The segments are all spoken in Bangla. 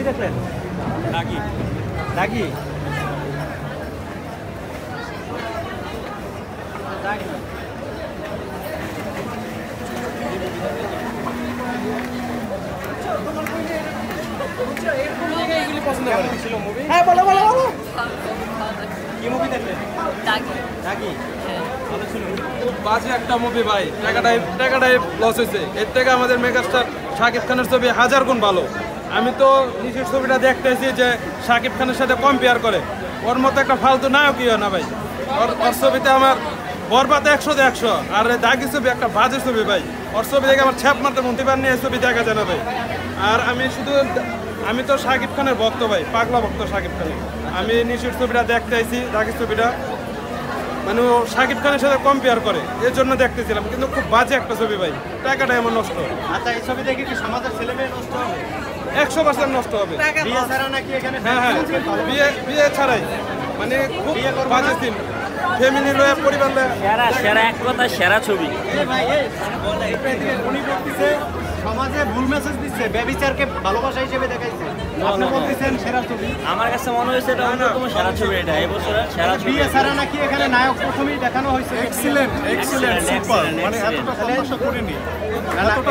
দেখলেন? দাগি দাগি হ্যাঁ বলো বলো বলো কি মুভি দেখলেন? দাগি ভালো ছিল। খুব বাজে একটা মুভি ভাই, টাকাটাই লস হয়েছে। এর থেকে আমাদের মেগাস্টার শাকিব খানের ছবি হাজার গুণ ভালো। আমি তো নিজের ছবিটা দেখতেছি যে শাকিব খানের সাথে কম্পেয়ার করে, ওর মতো একটা ফালতু নায়কই হয় না ভাই। ওর ছবিতে আমার বরবাদ 100-তে 100, আর দাগি ছবি একটা বাজে ছবি ভাই। ওর ছবি দেখে আমার ছ্যাপ মারতে মন্ত্রী পার নিয়ে ছবি দেখা যায় না ভাই। আর আমি তো শাকিব খানের ভক্ত ভাই, পাগলা ভক্ত শাকিব খানের। আমি নিজের ছবিটা দেখতে আইছি, দাগি ছবিটা মানে ও শাকিব খানের সাথে কম্পেয়ার করে, এর জন্য দেখতেছিলাম। কিন্তু খুব বাজে একটা ছবি ভাই, টাকাটা এমন নষ্ট। আচ্ছা এই ছবি দেখে কি সমাজের ছেলে মেয়ে নষ্ট হবে? 100% নষ্ট হবে। বিয়ে ছাড়া নাকি এখানে? হ্যাঁ হ্যাঁ, বিয়ে ছাড়াই মানে খুব বাজে সিন, ফ্যামিলি লয়ে পরিবার লয়ে। সেরা এক কথা সেরা ছবি। উনি বলতেছে সমাজে ভুল মেসেজ দিচ্ছে, ব্যভিচারকে ভালোবাসা হিসেবে দেখাইছে। আপনি বলতেছেন সেরা ছবি? আমার কাছে মনে হয়েছে এটা অন্যতম সেরা ছবি, এটা এবছরের সেরা ছবি। বিয়ে ছাড়া নাকি এখানে নায়ক প্রথমেই দেখানো হয়েছে। এক্সিলেন্ট সুপার, মানে এতটা প্রত্যাশা করিনি।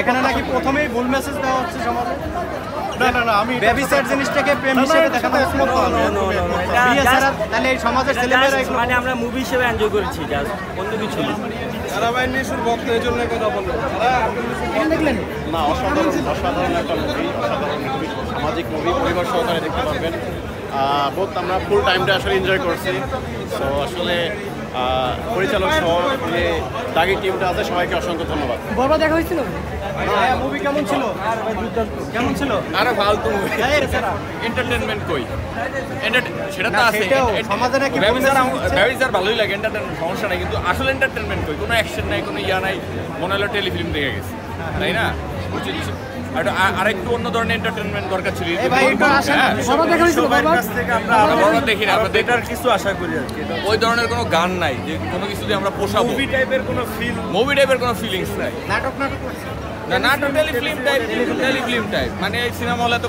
এখানে নাকি প্রথমেই ভুল মেসেজ দেওয়া হচ্ছে সমাজে। না আমি ব্যভিচার জিনিসটাকে প্রেম হিসেবে দেখানো হচ্ছে। বিয়ে ছাড়া তাহলে এই সমাজের ছেলেমেয়েরা এগুলো মানে আমরা মুভি হিসেবে এনজয় করেছি, জাস্ট অন্য কিছু না। তারা ভাই নিশুর ভক্ত, এই জন্য কথা বললো। দেখলেন? না, অসাধারণ একটা মুভি, অসাধারণ মুভি, সামাজিক মুভি, পরিবার সহকারে দেখতে পারবেন। বোধ আমরা ফুল টাইমটা আসলে এনজয় করছি। সো আসলে পরিচালক সহ যে দাগি টিমটা আছে সবাইকে অসংখ্য ধন্যবাদ। বরবাদ দেখা হয়েছিল? মুভি কেমন ছিল? কেমন ছিল? আরে ফালতু মুভি, এই রে স্যার, এন্টারটেনমেন্ট কই? সেটা তো না, আছে। সেটাও সমাজে নাকি ভুল message দিচ্ছে। ব্যবসার ভালোই লাগে, এন্টারটেনমেন্ট সমস্যা নাই, কিন্তু আসলে এন্টারটেনমেন্ট কই? কোনো অ্যাকশন নাই, কোনো ইয়া নাই, মনে হলো টেলিফিল্ম দেখে গেছে, তাই না? আরেকটু অন্য ধরনের এন্টারটেনমেন্ট দরকার ছিল। এই ভাই একটু আসেন, বরবাদ দেখা হয়েছিল? বরবাদ আমরা দেখি না, আমরা এটার কিছু আশা করি আর কি। ওই ধরনের কোনো গান নাই যে কোনো কিছু দিয়ে আমরা পোষাবো। মুভি টাইপের কোনো ফিলিংস নাই। নাটক নাটক করছে। না, নাটক টেলিফিল্ম টাইপ, মানে এই সিনেমা হলে তো